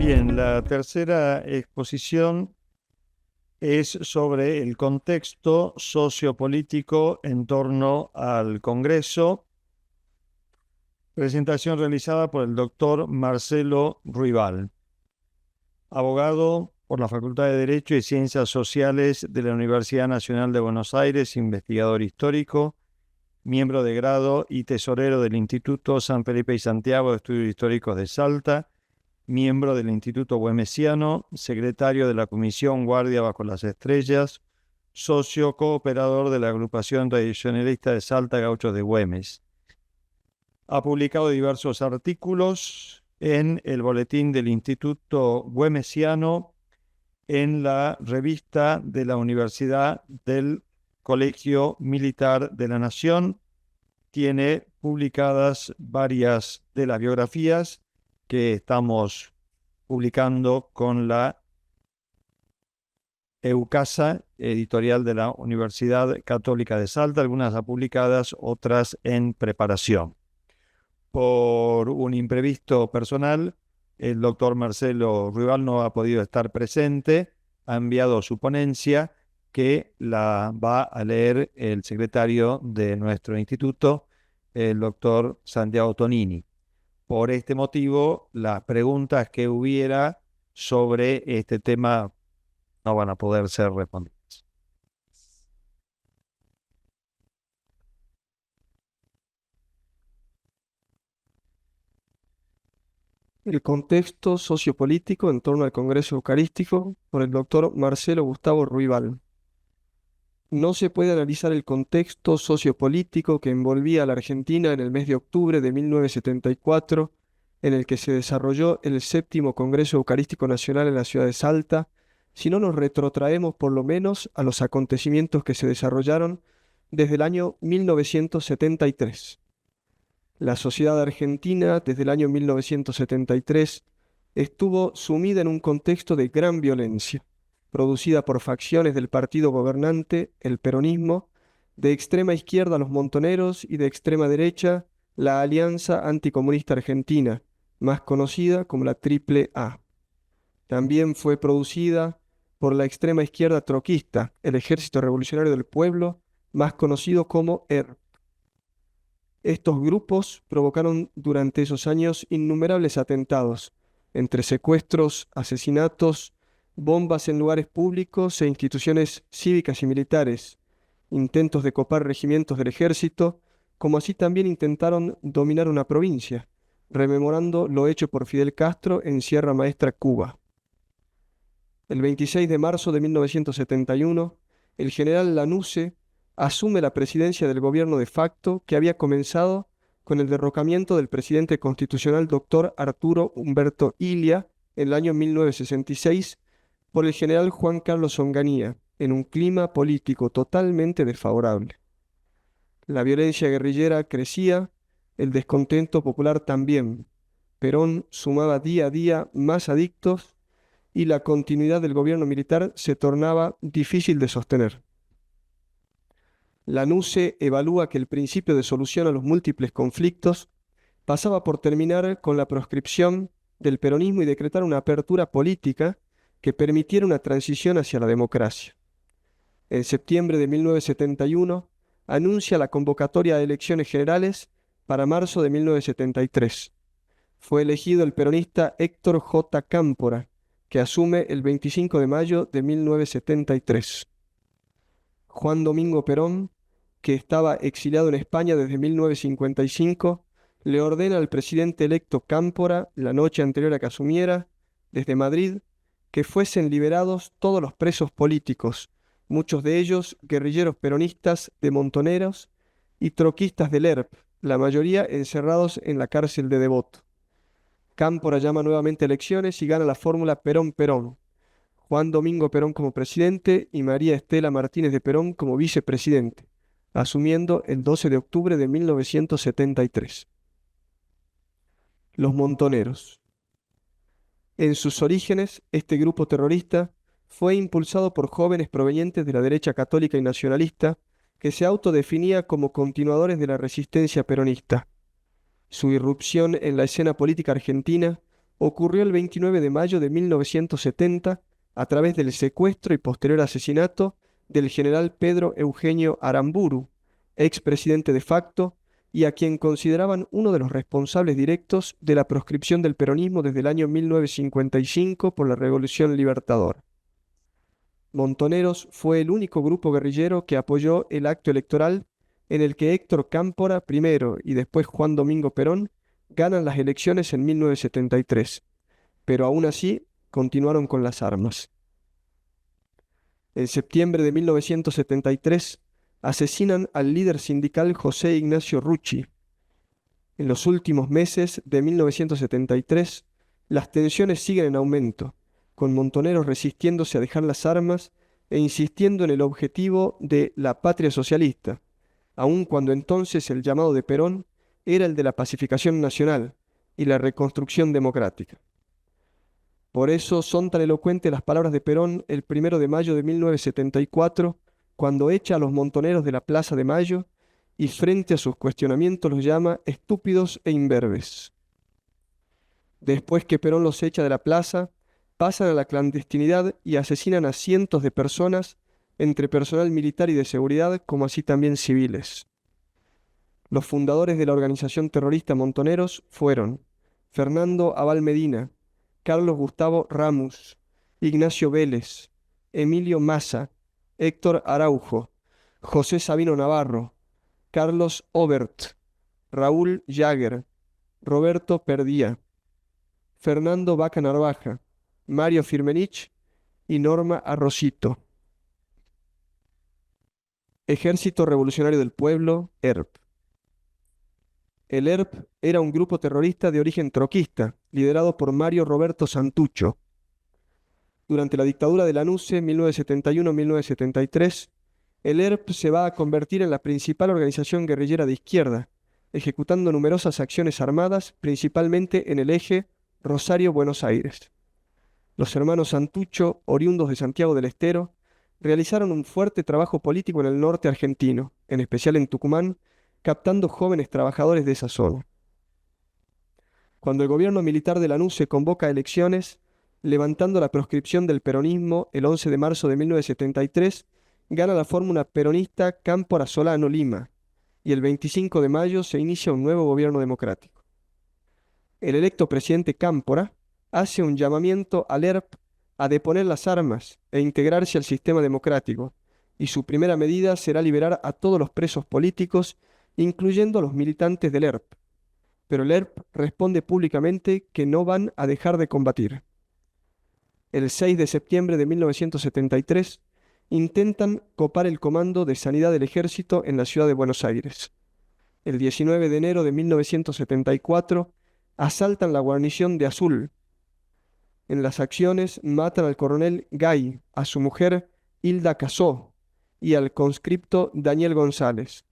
Bien, la tercera exposición es sobre el contexto sociopolítico en torno al Congreso, presentación realizada por el doctor Marcelo Ruibal, abogado por la Facultad de Derecho y Ciencias Sociales de la Universidad Nacional de Buenos Aires, investigador histórico, miembro de grado y tesorero del Instituto San Felipe y Santiago de Estudios Históricos de Salta, miembro del Instituto Güemesiano, secretario de la Comisión Guardia Bajo las Estrellas, socio cooperador de la Agrupación Tradicionalista de Salta Gauchos de Güemes. Ha publicado diversos artículos en el Boletín del Instituto Güemesiano, en la revista de la Universidad del Colegio Militar de la Nación. Tiene publicadas varias de las biografías que estamos publicando con la EUCASA, editorial de la Universidad Católica de Salta, algunas ya publicadas, otras en preparación. Por un imprevisto personal, el doctor Marcelo Ruibal no ha podido estar presente, ha enviado su ponencia que la va a leer el secretario de nuestro instituto, el doctor Santiago Tonini. Por este motivo, las preguntas que hubiera sobre este tema no van a poder ser respondidas. El contexto sociopolítico en torno al Congreso Eucarístico por el doctor Marcelo Gustavo Ruibal. No se puede analizar el contexto sociopolítico que envolvía a la Argentina en el mes de octubre de 1974, en el que se desarrolló el séptimo Congreso Eucarístico Nacional en la ciudad de Salta, si no nos retrotraemos por lo menos a los acontecimientos que se desarrollaron desde el año 1973. La sociedad argentina, desde el año 1973, estuvo sumida en un contexto de gran violencia, producida por facciones del partido gobernante, el peronismo, de extrema izquierda los montoneros y de extrema derecha la Alianza Anticomunista Argentina, más conocida como la Triple A. También fue producida por la extrema izquierda troquista, el Ejército Revolucionario del Pueblo, más conocido como ERP. Estos grupos provocaron durante esos años innumerables atentados, entre secuestros, asesinatos, bombas en lugares públicos e instituciones cívicas y militares, intentos de copar regimientos del ejército, como así también intentaron dominar una provincia, rememorando lo hecho por Fidel Castro en Sierra Maestra, Cuba. El 26 de marzo de 1971, el general Lanusse asume la presidencia del gobierno de facto que había comenzado con el derrocamiento del presidente constitucional doctor Arturo Umberto Illia en el año 1966 por el general Juan Carlos Onganía, en un clima político totalmente desfavorable. La violencia guerrillera crecía, el descontento popular también. Perón sumaba día a día más adictos y la continuidad del gobierno militar se tornaba difícil de sostener. Lanusse evalúa que el principio de solución a los múltiples conflictos pasaba por terminar con la proscripción del peronismo y decretar una apertura política que permitiera una transición hacia la democracia. En septiembre de 1971 anuncia la convocatoria de elecciones generales para marzo de 1973. Fue elegido el peronista Héctor J. Cámpora, que asume el 25 de mayo de 1973. Juan Domingo Perón, que estaba exiliado en España desde 1955, le ordena al presidente electo Cámpora, la noche anterior a que asumiera, desde Madrid, que fuesen liberados todos los presos políticos, muchos de ellos guerrilleros peronistas de Montoneros y troquistas del ERP, la mayoría encerrados en la cárcel de Devoto. Cámpora llama nuevamente elecciones y gana la fórmula Perón-Perón. Juan Domingo Perón como presidente y María Estela Martínez de Perón como vicepresidente, asumiendo el 12 de octubre de 1973. Los Montoneros. En sus orígenes, este grupo terrorista fue impulsado por jóvenes provenientes de la derecha católica y nacionalista que se autodefinía como continuadores de la resistencia peronista. Su irrupción en la escena política argentina ocurrió el 29 de mayo de 1970 a través del secuestro y posterior asesinato del general Pedro Eugenio Aramburu, expresidente de facto, y a quien consideraban uno de los responsables directos de la proscripción del peronismo desde el año 1955 por la Revolución Libertadora. Montoneros fue el único grupo guerrillero que apoyó el acto electoral en el que Héctor Cámpora primero y después Juan Domingo Perón ganan las elecciones en 1973, pero aún así continuaron con las armas. En septiembre de 1973 asesinan al líder sindical José Ignacio Rucci. En los últimos meses de 1973, las tensiones siguen en aumento, con Montoneros resistiéndose a dejar las armas e insistiendo en el objetivo de la patria socialista, aun cuando entonces el llamado de Perón era el de la pacificación nacional y la reconstrucción democrática. Por eso son tan elocuentes las palabras de Perón el 1 de mayo de 1974, cuando echa a los montoneros de la Plaza de Mayo y frente a sus cuestionamientos los llama estúpidos e imberbes. Después que Perón los echa de la plaza, pasan a la clandestinidad y asesinan a cientos de personas, entre personal militar y de seguridad, como así también civiles. Los fundadores de la organización terrorista Montoneros fueron Fernando Abal Medina, Carlos Gustavo Ramos, Ignacio Vélez, Emilio Massa, Héctor Araujo, José Sabino Navarro, Carlos Obert, Raúl Jager, Roberto Perdía, Fernando Vaca Narvaja, Mario Firmenich y Norma Arrocito. Ejército Revolucionario del Pueblo, ERP. El ERP era un grupo terrorista de origen troquista, liderado por Mario Roberto Santucho. Durante la dictadura de Lanusse, 1971-1973, el ERP se va a convertir en la principal organización guerrillera de izquierda, ejecutando numerosas acciones armadas, principalmente en el eje Rosario-Buenos Aires. Los hermanos Santucho, oriundos de Santiago del Estero, realizaron un fuerte trabajo político en el norte argentino, en especial en Tucumán, captando jóvenes trabajadores de esa zona. Cuando el gobierno militar de Lanús convoca elecciones, levantando la proscripción del peronismo el 11 de marzo de 1973, gana la fórmula peronista Cámpora Solano Lima, y el 25 de mayo se inicia un nuevo gobierno democrático. El electo presidente Cámpora hace un llamamiento al ERP a deponer las armas e integrarse al sistema democrático, y su primera medida será liberar a todos los presos políticos, incluyendo a los militantes del ERP. Pero el ERP responde públicamente que no van a dejar de combatir. El 6 de septiembre de 1973, intentan copar el comando de sanidad del ejército en la ciudad de Buenos Aires. El 19 de enero de 1974, asaltan la guarnición de Azul. En las acciones matan al coronel Gay, a su mujer Hilda Casó y al conscripto Daniel González.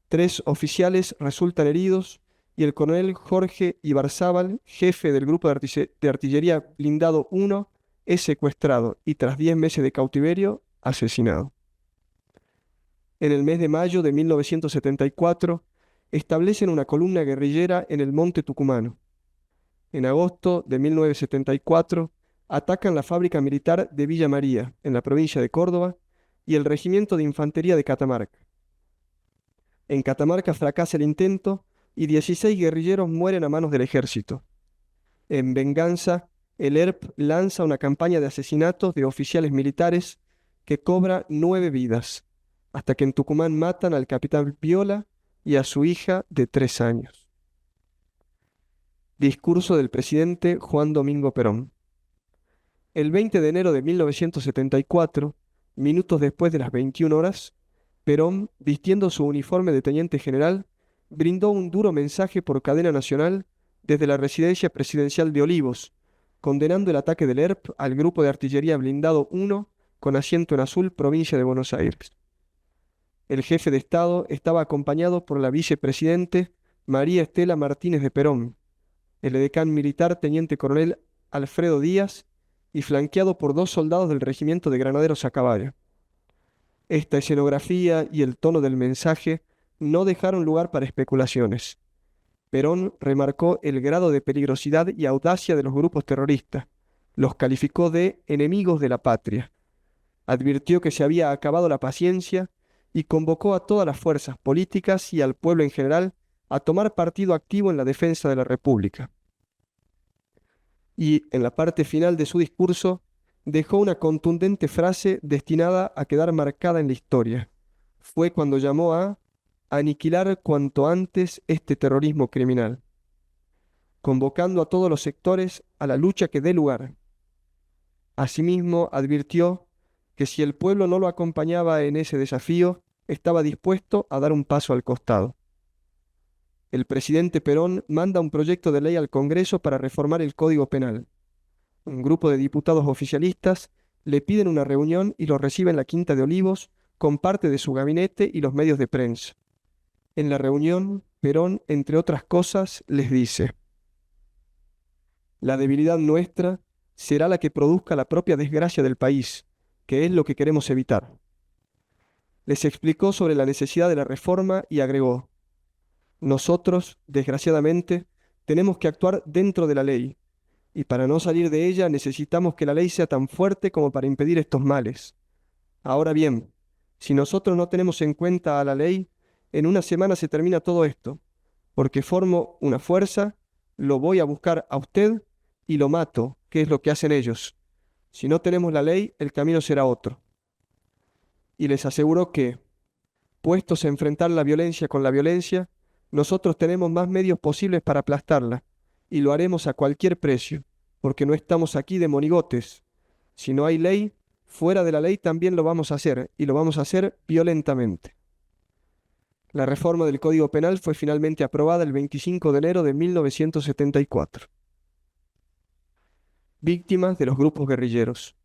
3 oficiales resultan heridos y el coronel Jorge Ibarzábal, jefe del grupo de artillería blindado 1, es secuestrado y tras 10 meses de cautiverio, asesinado. En el mes de mayo de 1974, establecen una columna guerrillera en el Monte Tucumano. En agosto de 1974, atacan la fábrica militar de Villa María, en la provincia de Córdoba, y el regimiento de infantería de Catamarca. En Catamarca fracasa el intento y 16 guerrilleros mueren a manos del ejército. En venganza, el ERP lanza una campaña de asesinatos de oficiales militares que cobra 9 vidas, hasta que en Tucumán matan al capitán Viola y a su hija de 3 años. Discurso del presidente Juan Domingo Perón. El 20 de enero de 1974, minutos después de las 21 horas, Perón, vistiendo su uniforme de teniente general, brindó un duro mensaje por cadena nacional desde la residencia presidencial de Olivos, condenando el ataque del ERP al grupo de artillería blindado 1 con asiento en Azul, provincia de Buenos Aires. El jefe de Estado estaba acompañado por la vicepresidente María Estela Martínez de Perón, el edecán militar teniente coronel Alfredo Díaz y flanqueado por 2 soldados del regimiento de granaderos a caballo. Esta escenografía y el tono del mensaje no dejaron lugar para especulaciones. Perón remarcó el grado de peligrosidad y audacia de los grupos terroristas. Los calificó de enemigos de la patria. Advirtió que se había acabado la paciencia y convocó a todas las fuerzas políticas y al pueblo en general a tomar partido activo en la defensa de la República. Y en la parte final de su discurso dejó una contundente frase destinada a quedar marcada en la historia. Fue cuando llamó a aniquilar cuanto antes este terrorismo criminal, convocando a todos los sectores a la lucha que dé lugar. Asimismo, advirtió que si el pueblo no lo acompañaba en ese desafío, estaba dispuesto a dar un paso al costado. El presidente Perón manda un proyecto de ley al Congreso para reformar el Código Penal. Un grupo de diputados oficialistas le piden una reunión y lo recibe en la Quinta de Olivos con parte de su gabinete y los medios de prensa. En la reunión, Perón, entre otras cosas, les dice: la debilidad nuestra será la que produzca la propia desgracia del país, que es lo que queremos evitar. Les explicó sobre la necesidad de la reforma y agregó: nosotros, desgraciadamente, tenemos que actuar dentro de la ley, y para no salir de ella necesitamos que la ley sea tan fuerte como para impedir estos males. Ahora bien, si nosotros no tenemos en cuenta a la ley, en una semana se termina todo esto, porque formo una fuerza, lo voy a buscar a usted y lo mato, que es lo que hacen ellos. Si no tenemos la ley, el camino será otro. Y les aseguró que, puestos a enfrentar la violencia con la violencia, nosotros tenemos más medios posibles para aplastarla, y lo haremos a cualquier precio, porque no estamos aquí de monigotes. Si no hay ley, fuera de la ley también lo vamos a hacer, y lo vamos a hacer violentamente. La reforma del Código Penal fue finalmente aprobada el 25 de enero de 1974. Víctimas de los grupos guerrilleros.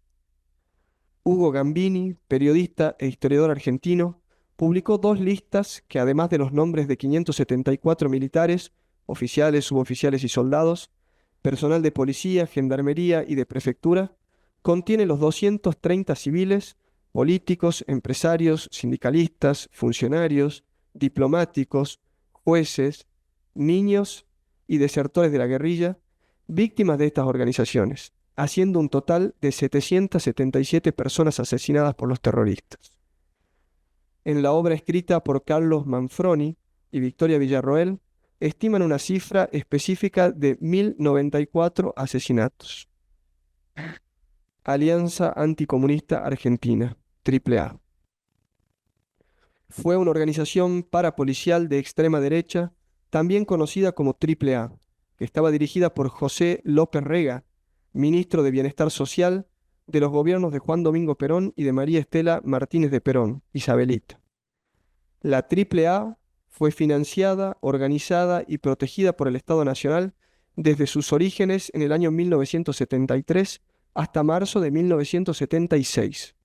Hugo Gambini, periodista e historiador argentino, publicó dos listas que, además de los nombres de 574 militares, oficiales, suboficiales y soldados, personal de policía, gendarmería y de prefectura, contiene los 230 civiles, políticos, empresarios, sindicalistas, funcionarios, diplomáticos, jueces, niños y desertores de la guerrilla, víctimas de estas organizaciones, haciendo un total de 777 personas asesinadas por los terroristas. En la obra escrita por Carlos Manfroni y Victoria Villarroel, estiman una cifra específica de 1094 asesinatos. Alianza Anticomunista Argentina, AAA. Fue una organización parapolicial de extrema derecha, también conocida como AAA, que estaba dirigida por José López Rega, ministro de Bienestar Social de los gobiernos de Juan Domingo Perón y de María Estela Martínez de Perón, Isabelita. La AAA fue financiada, organizada y protegida por el Estado Nacional desde sus orígenes en el año 1973 hasta marzo de 1976.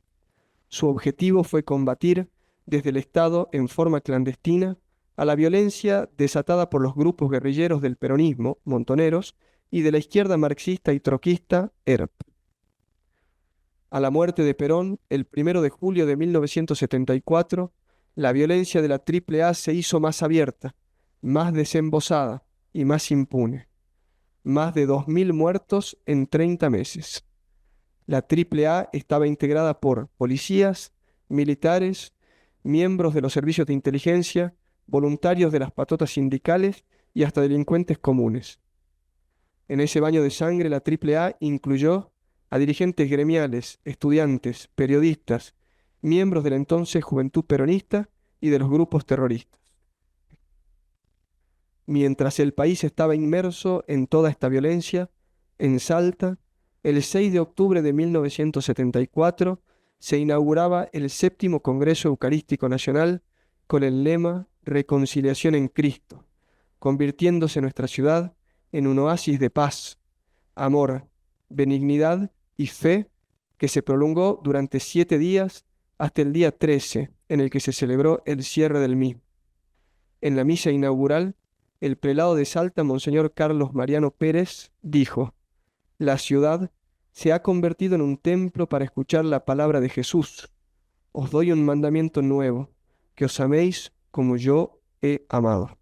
Su objetivo fue combatir desde el Estado en forma clandestina a la violencia desatada por los grupos guerrilleros del peronismo, montoneros, y de la izquierda marxista y troquista, ERP. A la muerte de Perón, el 1 de julio de 1974, la violencia de la AAA se hizo más abierta, más desembosada y más impune. Más de 2.000 muertos en 30 meses. La AAA estaba integrada por policías, militares, miembros de los servicios de inteligencia, voluntarios de las patotas sindicales y hasta delincuentes comunes. En ese baño de sangre, la AAA incluyó a dirigentes gremiales, estudiantes, periodistas, miembros de la entonces Juventud Peronista y de los grupos terroristas. Mientras el país estaba inmerso en toda esta violencia, en Salta, el 6 de octubre de 1974, se inauguraba el 7º Congreso Eucarístico Nacional con el lema Reconciliación en Cristo, convirtiéndose nuestra ciudad en un oasis de paz, amor, benignidad y fe que se prolongó durante 7 días hasta el día 13, en el que se celebró el cierre del mismo. En la misa inaugural, el prelado de Salta, Monseñor Carlos Mariano Pérez, dijo: la ciudad se ha convertido en un templo para escuchar la palabra de Jesús. Os doy un mandamiento nuevo, que os améis como yo he amado.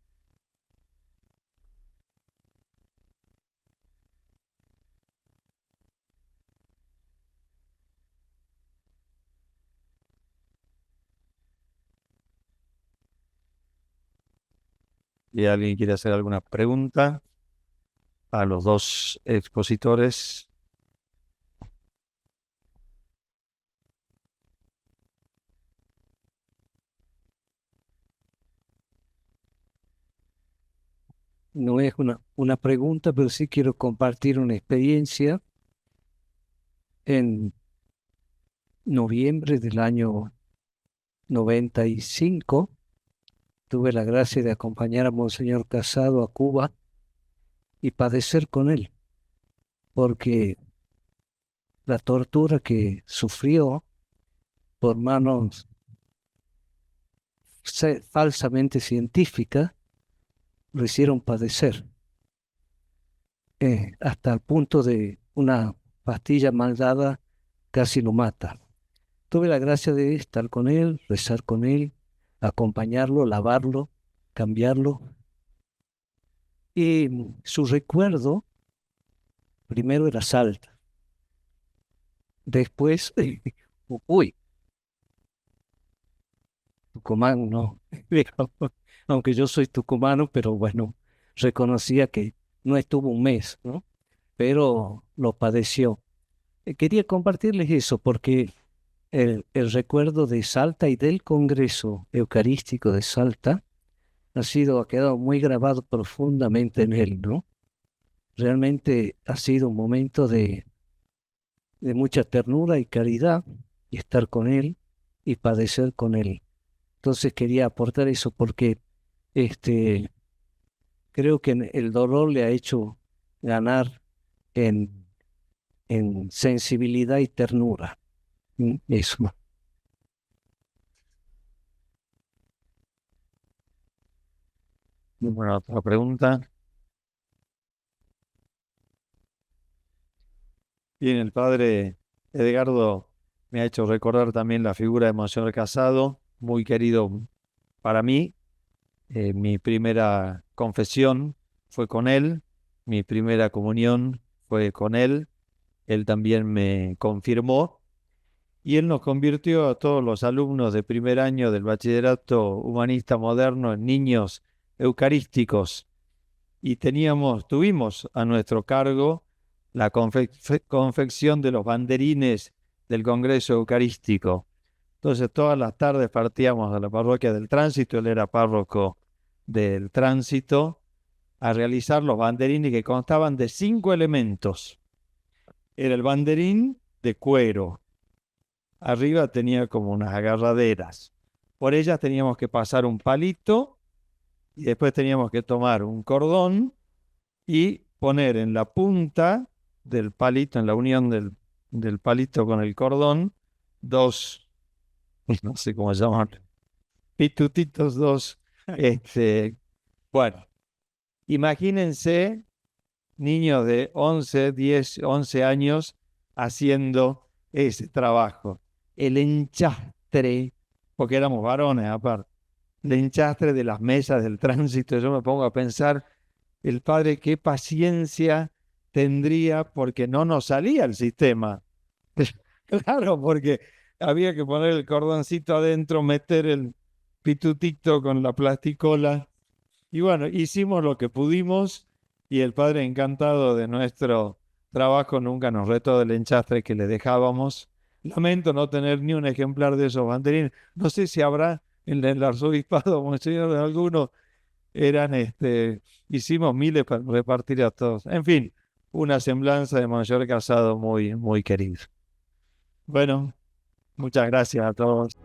Si alguien quiere hacer alguna pregunta a los dos expositores. No es una pregunta, pero sí quiero compartir una experiencia. En noviembre del año 95, tuve la gracia de acompañar a Monseñor Casado a Cuba y padecer con él, porque la tortura que sufrió por manos falsamente científicas lo hicieron padecer, hasta el punto de una pastilla mal dada casi lo mata. Tuve la gracia de estar con él, rezar con él, acompañarlo, lavarlo, cambiarlo. Y su recuerdo primero era Salta. Después, uy, Tucumán no. Aunque yo soy tucumano, pero bueno, reconocía que no estuvo un mes, ¿no? Pero lo padeció. Quería compartirles eso porque el recuerdo de Salta y del Congreso Eucarístico de Salta ha quedado muy grabado profundamente en él, ¿no? Realmente ha sido un momento de mucha ternura y caridad, y estar con él y padecer con él. Entonces quería aportar eso porque este, creo que el dolor le ha hecho ganar en, en sensibilidad y ternura. Eso. Bueno, otra pregunta. Bien, el padre Edgardo me ha hecho recordar también la figura de Monseñor Casado, muy querido para mí. Mi primera confesión fue con él, mi primera comunión fue con él. Él también me confirmó y él nos convirtió a todos los alumnos de primer año del Bachillerato Humanista Moderno en niños eucarísticos y tuvimos a nuestro cargo la confección de los banderines del Congreso Eucarístico. Entonces todas las tardes partíamos a la parroquia del Tránsito, él era párroco del Tránsito, a realizar los banderines que constaban de 5 elementos. Era el banderín de cuero. Arriba tenía como unas agarraderas. Por ellas teníamos que pasar un palito y después teníamos que tomar un cordón y poner en la punta del palito, en la unión del palito con el cordón, dos, no sé cómo se llaman, pitutitos, bueno, imagínense niños de 11, 10, 11 años haciendo ese trabajo. El enchastre, porque éramos varones aparte, el enchastre de las mesas del tránsito, yo me pongo a pensar, el padre qué paciencia tendría porque no nos salía el sistema. Claro, porque había que poner el cordoncito adentro, meter el pitutito con la plasticola. Y bueno, hicimos lo que pudimos y el padre encantado de nuestro trabajo nunca nos retó del enchastre que le dejábamos. Lamento no tener ni un ejemplar de esos banderines. No sé si habrá en el arzobispado, monseñor, de alguno. Hicimos miles para repartir a todos. En fin, una semblanza de Monseñor Casado muy, muy querido. Bueno, muchas gracias a todos.